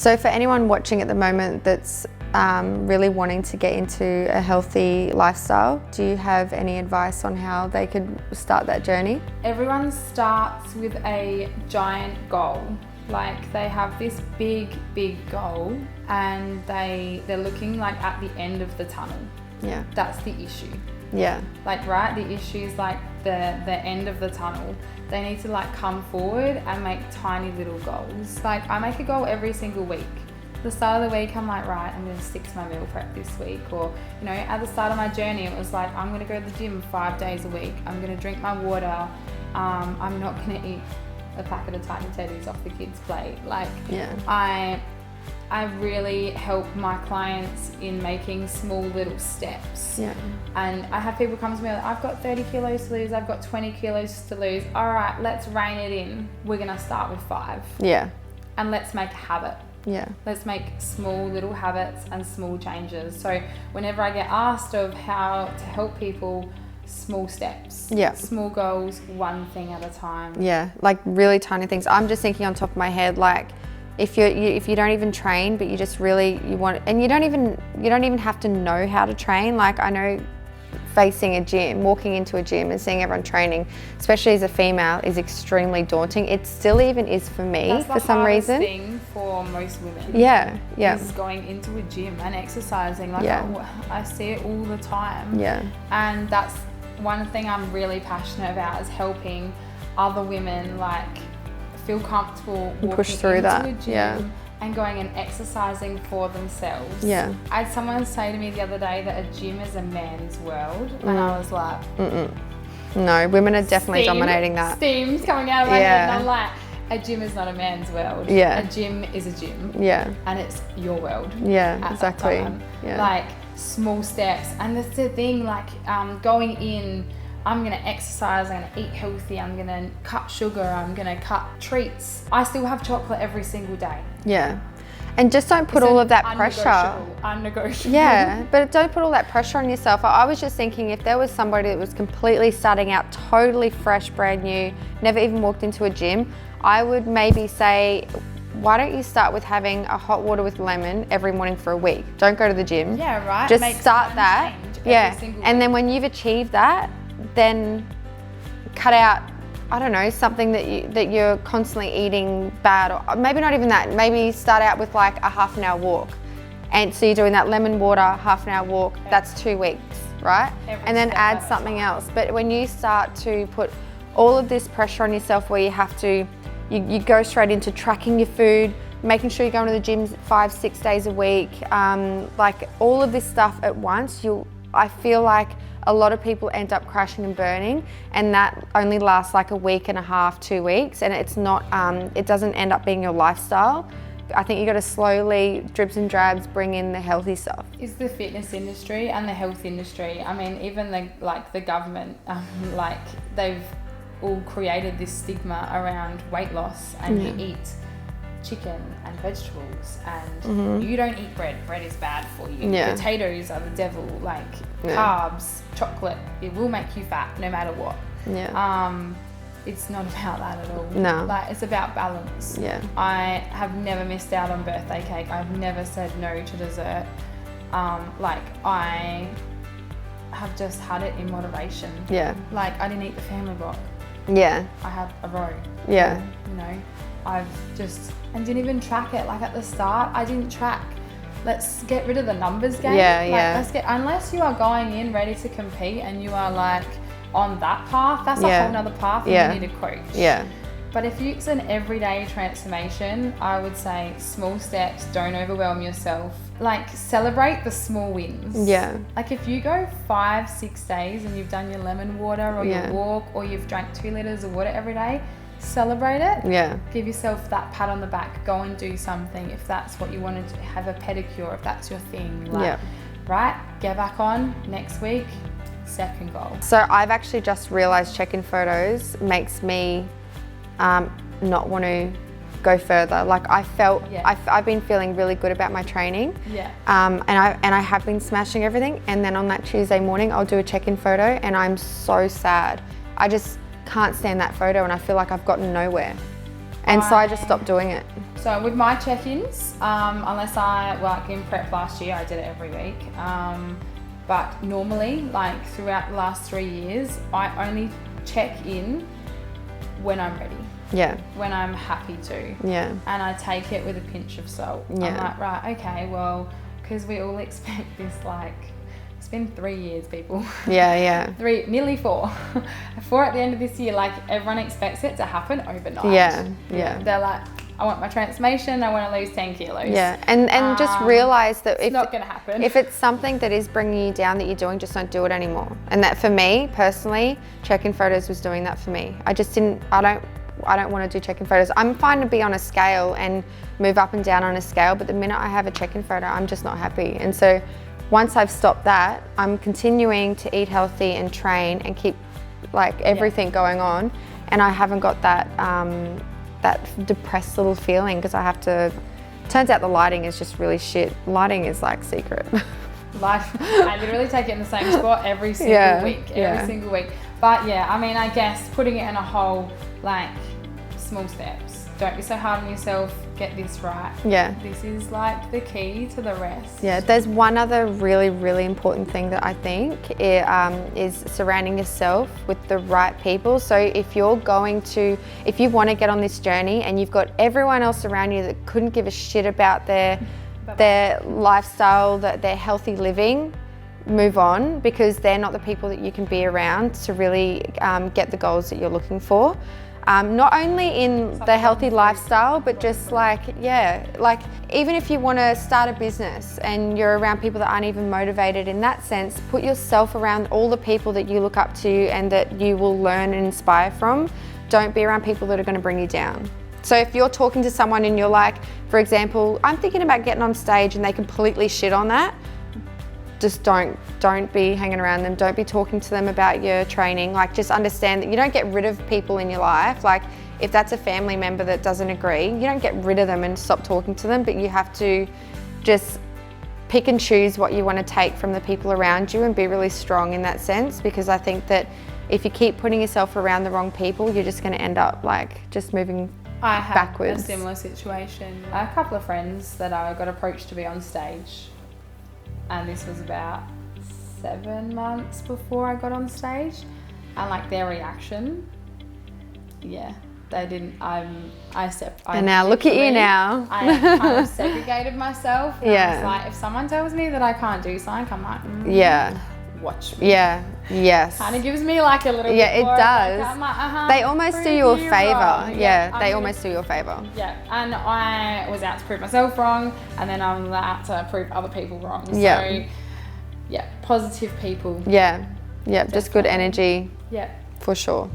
So for anyone watching at the moment that's really wanting to get into a healthy lifestyle, do you have any advice on how they could start that journey? Everyone starts with a giant goal. Like they have this big goal and they're looking like at the end of the tunnel. Yeah. That's the issue. Yeah. Like, right, the issue is like the end of the tunnel. They need to like come forward and make tiny little goals. Like I make a goal every single week. The start of the week, I'm like, right, I'm gonna stick to my meal prep this week. Or, you know, at the start of my journey, it was like, I'm gonna go to the gym 5 days a week. I'm gonna drink my water. I'm not gonna eat a packet of tiny teddies off the kids' plate. Like, yeah. I really help my clients in making small little steps. Yeah. And I have people come to me like, I've got 30 kilos to lose, I've got 20 kilos to lose. All right, let's rein it in. We're gonna start with 5. Yeah. And let's make a habit. Yeah. Let's make small little habits and small changes. So whenever I get asked of how to help people, small steps. Yeah. Small goals, one thing at a time. Yeah, like really tiny things. I'm just thinking on top of my head, like if you don't even train, but you just really you want, and you don't even have to know how to train. Like I know facing a gym, walking into a gym and seeing everyone training, especially as a female, is extremely daunting. It still even is for me for some reason. That's the hardest thing for most women. Yeah, yeah. Is going into a gym and exercising. Like Yeah. I see it all the time. Yeah. And that's one thing I'm really passionate about, is helping other women like feel comfortable walking push through into that. a gym Yeah. and going and exercising for themselves. Yeah. I had someone say to me the other day that a gym is a man's world, and I was like, No, women are definitely steam, dominating that. Steam's coming out of my head, Yeah. and I'm like, a gym is not a man's world. Yeah. A gym is a gym. Yeah. And it's your world. Yeah, at exactly. that time. Yeah. Like small steps. And that's the thing, like going in, I'm gonna exercise, I'm gonna eat healthy, I'm gonna cut sugar, I'm gonna cut treats. I still have chocolate every single day. Yeah. And just don't put all of that pressure. Unnegotiable. Yeah, but don't put all that pressure on yourself. I was just thinking, if there was somebody that was completely starting out, totally fresh, brand new, never even walked into a gym, I would maybe say, why don't you start with having a hot water with lemon every morning for a week? Don't go to the gym. Yeah, right. Just Make start that. Yeah. And then when you've achieved that, then cut out, I don't know, something that you're constantly eating bad, or maybe not even that. Maybe start out with like a half an hour walk. And so you're doing that lemon water, half an hour walk, that's 2 weeks, right? And then add something else. But when you start to put all of this pressure on yourself where you have to, you go straight into tracking your food, making sure you're going to the gym 5-6 days a week, like all of this stuff at once, I feel like a lot of people end up crashing and burning, and that only lasts like a week and a half, 2 weeks, and it's not, it doesn't end up being your lifestyle. I think you got to slowly, dribs and drabs, bring in the healthy stuff. Is the fitness industry and the health industry, I mean, even the government, like they've all created this stigma around weight loss, and you eat chicken and vegetables, and you don't eat bread. Bread is bad for you. Potatoes are the devil. Like carbs, chocolate, it will make you fat no matter what. It's not about that at all. No. Like, it's about balance. Yeah. I have never missed out on birthday cake. I've never said no to dessert. Like, I have just had it in moderation. Yeah. Like, I didn't eat the family block. Yeah. I had a row. Yeah. You know, I've just, and didn't even track it. Like at the start, I didn't track. Let's get rid of the numbers game. Let's unless you are going in ready to compete and you are like on that path, that's a whole nother path, and you need a coach. Yeah. But if it's an everyday transformation, I would say small steps, don't overwhelm yourself. Like, celebrate the small wins. Yeah. Like, if you go 5-6 days and you've done your lemon water or your walk, or you've drank 2 liters of water every day, celebrate it. Yeah. Give yourself that pat on the back. Go and do something if that's what you want to do. Have a pedicure if that's your thing. Like, right? Get back on next week. Second goal. So I've actually just realised checking photos makes me not want to go further. Like, I felt, I've been feeling really good about my training. Yeah. And I have been smashing everything. And then on that Tuesday morning, I'll do a check-in photo, and I'm so sad. I just can't stand that photo, and I feel like I've gotten nowhere. And so I just stopped doing it. So with my check-ins, unless I like in prep last year, I did it every week. But normally, like throughout the last 3 years, I only check in when I'm ready. Yeah. When I'm happy to. Yeah. And I take it with a pinch of salt. Yeah. I'm like, right, okay, well, because we all expect this, like, it's been 3 years, people. Yeah. Nearly 4. 4 at the end of this year, like everyone expects it to happen overnight. Yeah. They're like, I want my transformation, I want to lose 10 kilos. Yeah, and just realize that it's not going to happen. If it's something that is bringing you down that you're doing, just don't do it anymore. And that for me, personally, check-in photos was doing that for me. I don't want to do check-in photos. I'm fine to be on a scale and move up and down on a scale, but the minute I have a check-in photo, I'm just not happy. And so once I've stopped that, I'm continuing to eat healthy and train and keep like everything going on. And I haven't got that that depressed little feeling because I have to, turns out the lighting is just really shit. Lighting is like secret. I literally take it in the same spot every single week, every single week. But yeah, I mean, I guess putting it in a whole, like, small steps. Don't be so hard on yourself. Get this right. Yeah. This is like the key to the rest. Yeah, there's one other really, really important thing that I think is surrounding yourself with the right people. So if you want to get on this journey and you've got everyone else around you that couldn't give a shit about their lifestyle, their healthy living, move on, because they're not the people that you can be around to really get the goals that you're looking for. Not only in the healthy lifestyle, but just like even if you want to start a business and you're around people that aren't even motivated in that sense, put yourself around all the people that you look up to and that you will learn and inspire from. Don't be around people that are going to bring you down. So if you're talking to someone and you're like, for example, I'm thinking about getting on stage and they completely shit on that, just don't be hanging around them. Don't be talking to them about your training. Like, just understand that you don't get rid of people in your life. Like, if that's a family member that doesn't agree, you don't get rid of them and stop talking to them, but you have to just pick and choose what you want to take from the people around you and be really strong in that sense, because I think that if you keep putting yourself around the wrong people, you're just going to end up like just moving backwards. I had a similar situation. A couple of friends that I got approached to be on stage, and this was about 7 months before I got on stage, and like their reaction, they didn't. And now look at you now. I kind of segregated myself. And I was like, if someone tells me that I can't do something, I'm like, watch me. Yes. Kind of gives me like a little bit it more, does. Like, I'm like, they almost do you a favour. They almost do you a favour. Yeah, and I was out to prove myself wrong, and then I'm out to prove other people wrong. Yeah. So, positive people. Yeah, just good energy. Yeah. For sure.